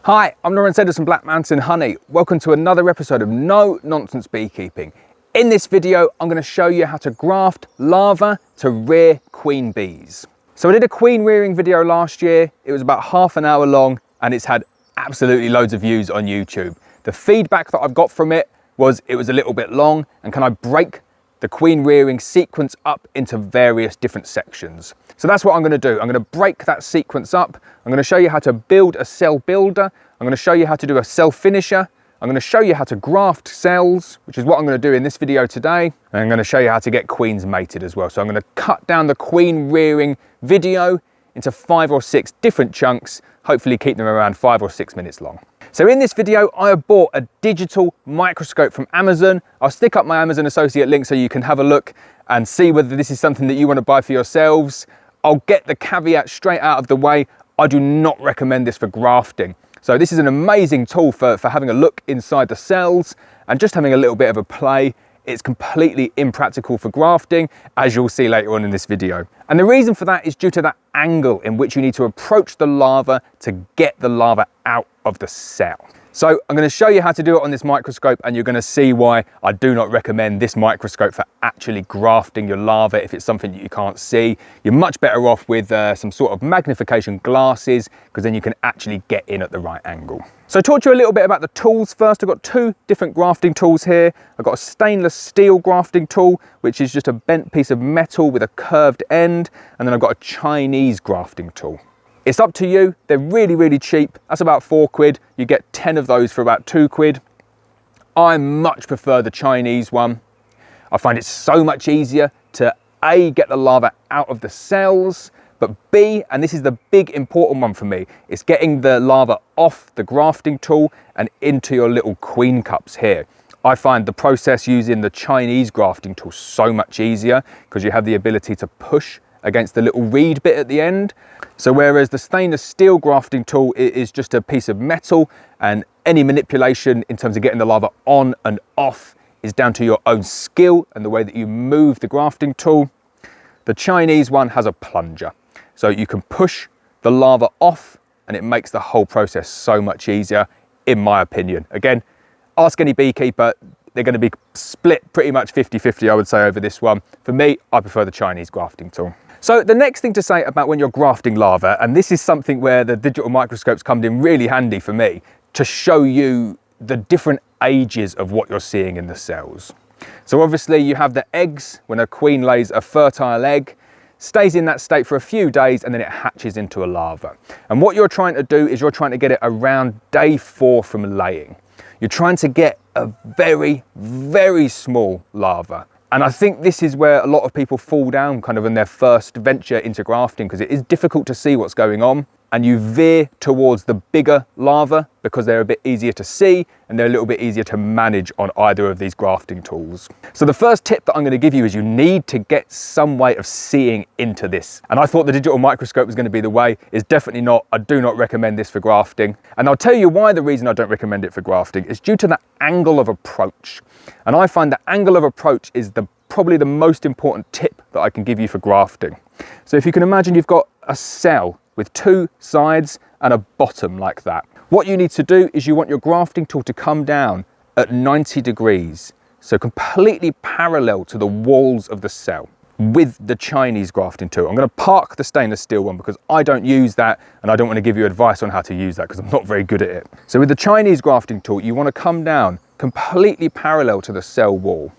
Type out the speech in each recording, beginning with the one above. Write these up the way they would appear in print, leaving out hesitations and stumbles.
Hi, I'm Lauren from Black Mountain Honey. Welcome to another episode of No Nonsense Beekeeping. In this video, I'm going to show you how to graft larvae to rear queen bees. So I did a queen rearing video last year. It was about half an hour long and it's had absolutely loads of views on YouTube. The feedback that I've got from it was a little bit long, and can I break the queen rearing sequence up into various different sections. So that's what I'm going to do. I'm going to break that sequence up. I'm going to show you how to build a cell builder. I'm going to show you how to do a cell finisher. I'm going to show you how to graft cells, which is what I'm going to do in this video today. And I'm going to show you how to get queens mated as well. So I'm going to cut down the queen rearing video into 5 or 6 different chunks, hopefully keep them around 5 or 6 minutes long. So in this video, I have bought a digital microscope from Amazon. I'll stick up my Amazon associate link so you can have a look and see whether this is something that you want to buy for yourselves. I'll get the caveat straight out of the way. I do not recommend this for grafting. So this is an amazing tool for having a look inside the cells and just having a little bit of a play. It's completely impractical for grafting, as you'll see later on in this video. And the reason for that is due to that angle in which you need to approach the larva to get the larva out of the cell. So I'm going to show you how to do it on this microscope, and you're going to see why I do not recommend this microscope for actually grafting your larva if it's something that you can't see. You're much better off with some sort of magnification glasses, because then you can actually get in at the right angle. So talk to you a little bit about the tools first. I've got 2 different grafting tools here. I've got a stainless steel grafting tool, which is just a bent piece of metal with a curved end, and then I've got a Chinese grafting tool. It's up to you. They're really, really cheap. That's about 4 quid. You get 10 of those for about 2 quid. I much prefer the Chinese one. I find it so much easier to A, get the larva out of the cells, but B, and this is the big important one for me, it's getting the larva off the grafting tool and into your little queen cups here. I find the process using the Chinese grafting tool so much easier because you have the ability to push against the little reed bit at the end. So whereas the stainless steel grafting tool is just a piece of metal, and any manipulation in terms of getting the larva on and off is down to your own skill and the way that you move the grafting tool, the Chinese one has a plunger. So you can push the larva off and it makes the whole process so much easier, in my opinion. Again, ask any beekeeper, they're going to be split pretty much 50-50, I would say, over this one. For me, I prefer the Chinese grafting tool. So the next thing to say about when you're grafting larvae, and this is something where the digital microscopes come in really handy for me, to show you the different ages of what you're seeing in the cells. So obviously you have the eggs. When a queen lays a fertile egg, stays in that state for a few days, and then it hatches into a larva. And what you're trying to do is you're trying to get it around day 4 from laying. You're trying to get a very, very small larva. And I think this is where a lot of people fall down kind of in their first venture into grafting, because it is difficult to see what's going on, and you veer towards the bigger larvae because they're a bit easier to see and they're a little bit easier to manage on either of these grafting tools. So the first tip that I'm going to give you is you need to get some way of seeing into this. And I thought the digital microscope was going to be the way. It's definitely not. I do not recommend this for grafting. And I'll tell you why the reason I don't recommend it for grafting is due to the angle of approach. And I find the angle of approach is probably the most important tip that I can give you for grafting. So if you can imagine you've got a cell with 2 sides and a bottom like that. What you need to do is you want your grafting tool to come down at 90 degrees, so completely parallel to the walls of the cell with the Chinese grafting tool. I'm going to park the stainless steel one because I don't use that, and I don't want to give you advice on how to use that because I'm not very good at it. So with the Chinese grafting tool, you want to come down completely parallel to the cell wall.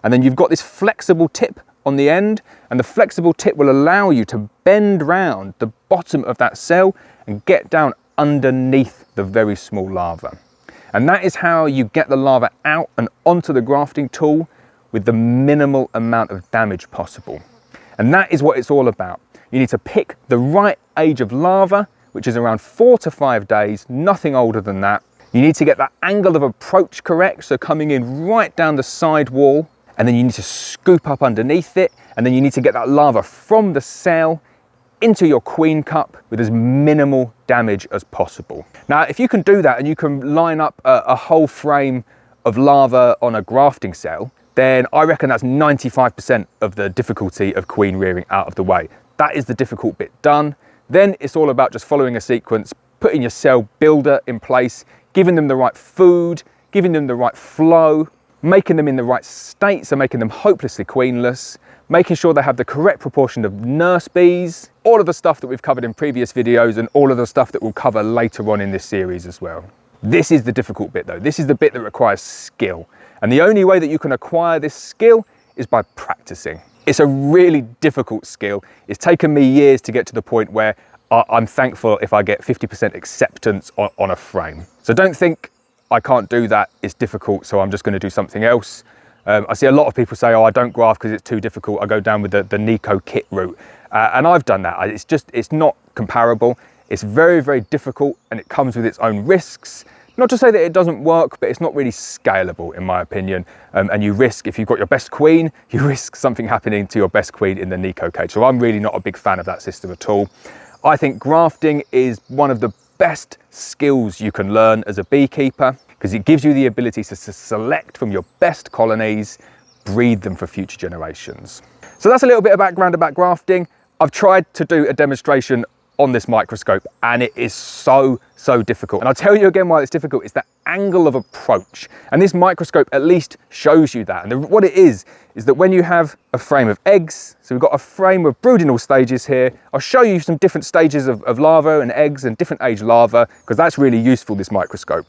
And then you've got this flexible tip on the end, and the flexible tip will allow you to bend round the bottom of that cell and get down underneath the very small larva. And that is how you get the larva out and onto the grafting tool with the minimal amount of damage possible. And that is what it's all about. You need to pick the right age of larva, which is around 4 to 5 days, nothing older than that. You need to get that angle of approach correct, so coming in right down the side wall, and then you need to scoop up underneath it, and then you need to get that larva from the cell into your queen cup with as minimal damage as possible. Now, if you can do that and you can line up a whole frame of larva on a grafting cell, then I reckon that's 95% of the difficulty of queen rearing out of the way. That is the difficult bit done. Then it's all about just following a sequence, putting your cell builder in place, giving them the right food, giving them the right flow, making them in the right state, so making them hopelessly queenless, making sure they have the correct proportion of nurse bees, all of the stuff that we've covered in previous videos and all of the stuff that we'll cover later on in this series as well. This is the difficult bit though. This is the bit that requires skill. And the only way that you can acquire this skill is by practicing. It's a really difficult skill. It's taken me years to get to the point where I'm thankful if I get 50% acceptance on a frame. So don't think I can't do that, it's difficult, so I'm just going to do something else. I see a lot of people say, oh, I don't graft because it's too difficult. I go down with the Nico kit route. And I've done that. It's not comparable. It's very, very difficult and it comes with its own risks. Not to say that it doesn't work, but it's not really scalable in my opinion. And you risk, if you've got your best queen, you risk something happening to your best queen in the Nico cage. So I'm really not a big fan of that system at all. I think grafting is one of the best skills you can learn as a beekeeper because it gives you the ability to select from your best colonies, breed them for future generations. So that's a little bit of background about grafting. I've tried to do a demonstration on this microscope and it is so difficult. And I'll tell you again why it's difficult. It's the angle of approach. And this microscope at least shows you that. And what it is that when you have a frame of eggs, so we've got a frame of brooding all stages here. I'll show you some different stages of larvae and eggs and different age larvae, because that's really useful, this microscope.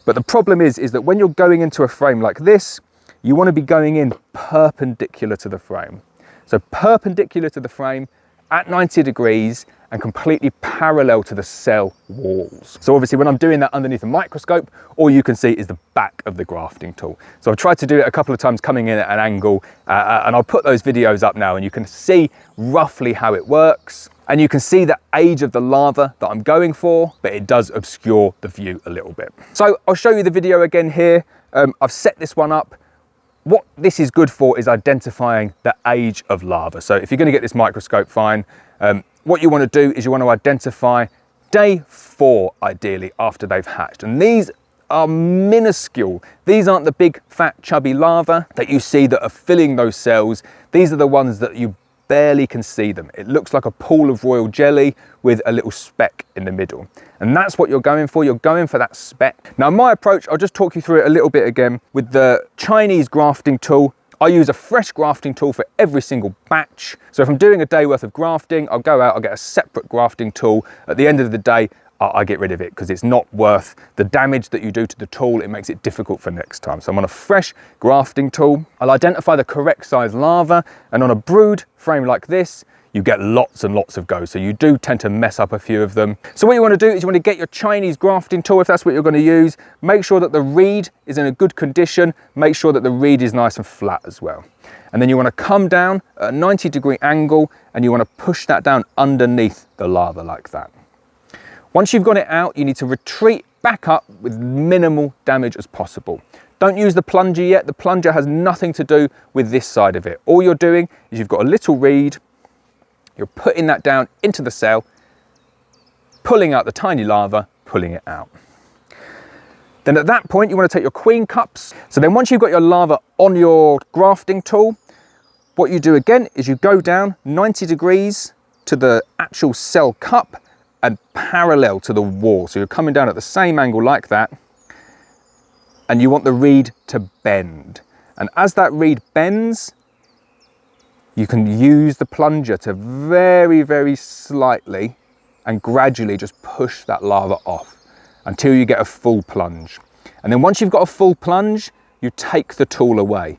But the problem is that when you're going into a frame like this, you want to be going in perpendicular to the frame. So perpendicular to the frame at 90 degrees and completely parallel to the cell walls. So obviously when I'm doing that underneath a microscope, all you can see is the back of the grafting tool. So I've tried to do it a couple of times coming in at an angle and I'll put those videos up now and you can see roughly how it works. And you can see the age of the larva that I'm going for, but it does obscure the view a little bit. So I'll show you the video again here. I've set this one up. What this is good for is identifying the age of larva. So if you're going to get this microscope, fine. What you want to do is you want to identify day 4, ideally, after they've hatched. And these are minuscule. These aren't the big, fat, chubby larvae that you see that are filling those cells. These are the ones that you barely can see them. It looks like a pool of royal jelly with a little speck in the middle. And that's what you're going for. You're going for that speck. Now, my approach, I'll just talk you through it a little bit again. With the Chinese grafting tool, I use a fresh grafting tool for every single batch. So if I'm doing a day worth of grafting, I'll go out, I'll get a separate grafting tool. At the end of the day, I get rid of it because it's not worth the damage that you do to the tool. It makes it difficult for next time. So I'm on a fresh grafting tool. I'll identify the correct size larva, and on a brood frame like this, you get lots and lots of go. So you do tend to mess up a few of them. So what you want to do is you want to get your Chinese grafting tool, if that's what you're going to use. Make sure that the reed is in a good condition. Make sure that the reed is nice and flat as well. And then you want to come down at a 90-degree angle and you want to push that down underneath the larva like that. Once you've got it out, you need to retreat back up with minimal damage as possible. Don't use the plunger yet. The plunger has nothing to do with this side of it. All you're doing is you've got a little reed, you're putting that down into the cell, pulling out the tiny larva, pulling it out. Then at that point, you want to take your queen cups. So then once you've got your larva on your grafting tool, what you do again is you go down 90 degrees to the actual cell cup and parallel to the wall. So you're coming down at the same angle like that, and you want the reed to bend. And as that reed bends, you can use the plunger to very, very slightly and gradually just push that larva off until you get a full plunge. And then once you've got a full plunge, you take the tool away.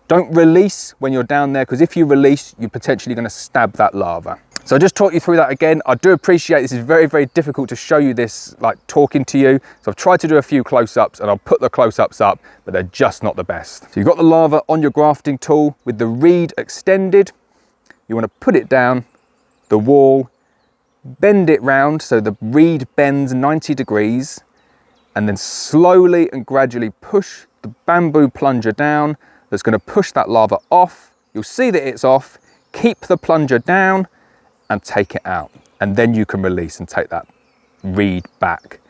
Don't release when you're down there, because if you release, you're potentially going to stab that larva. So I just talked you through that again. I do appreciate this is very, very difficult to show you this, like talking to you. So I've tried to do a few close-ups and I'll put the close-ups up, but they're just not the best. So you've got the larva on your grafting tool with the reed extended. You want to put it down the wall, bend it round so the reed bends 90 degrees, and then slowly and gradually push the bamboo plunger down. That's going to push that larva off. You'll see that it's off. Keep the plunger down and take it out, and then you can release and take that reed back.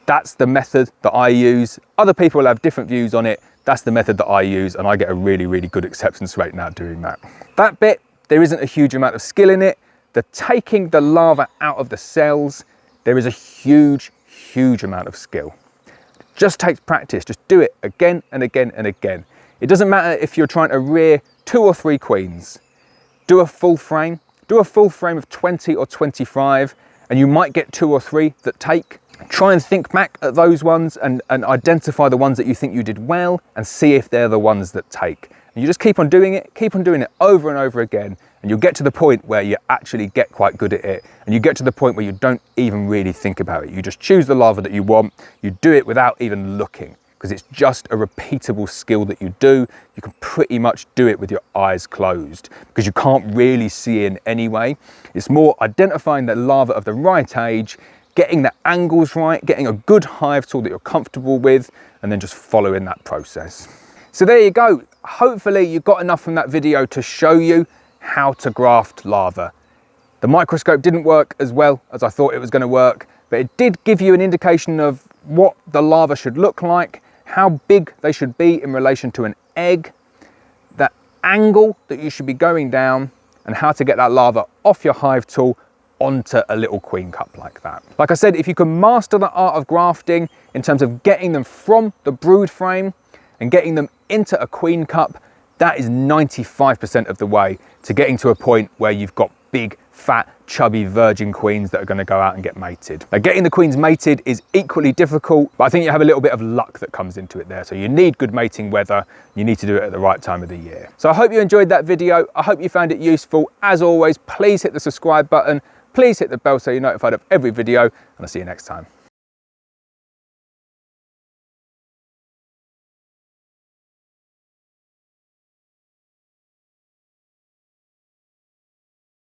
That's the method that I use. Other people will have different views on it. That's the method that I use, and I get a really, really good acceptance rate now doing that. That bit, there isn't a huge amount of skill in it. The taking the larva out of the cells There is a huge, huge amount of skill. It just takes practice. Just do it again and again and again. It doesn't matter if you're trying to rear 2 or 3 queens. Do a full frame. Do a full frame of 20 or 25, and you might get 2 or 3 that take. Try and think back at those ones and identify the ones that you think you did well and see if they're the ones that take. And you just keep on doing it over and over again, and you'll get to the point where you actually get quite good at it, and you get to the point where you don't even really think about it. You just choose the larva that you want, you do it without even looking, because it's just a repeatable skill that you do. You can pretty much do it with your eyes closed because you can't really see in anyway. It's more identifying the larva of the right age, getting the angles right, getting a good hive tool that you're comfortable with, and then just following that process. So there you go. Hopefully you got enough from that video to show you how to graft larvae. The microscope didn't work as well as I thought it was going to work, but it did give you an indication of what the larva should look like, how big they should be in relation to an egg, the angle that you should be going down, and how to get that larva off your hive tool onto a little queen cup like that. Like I said, if you can master the art of grafting in terms of getting them from the brood frame and getting them into a queen cup, that is 95% of the way to getting to a point where you've got big, fat, chubby virgin queens that are going to go out and get mated. Now, getting the queens mated is equally difficult, but I think you have a little bit of luck that comes into it there. So you need good mating weather. You need to do it at the right time of the year. So I hope you enjoyed that video. I hope you found it useful. As always, please hit the subscribe button. Please hit the bell so you're notified of every video, and I'll see you next time.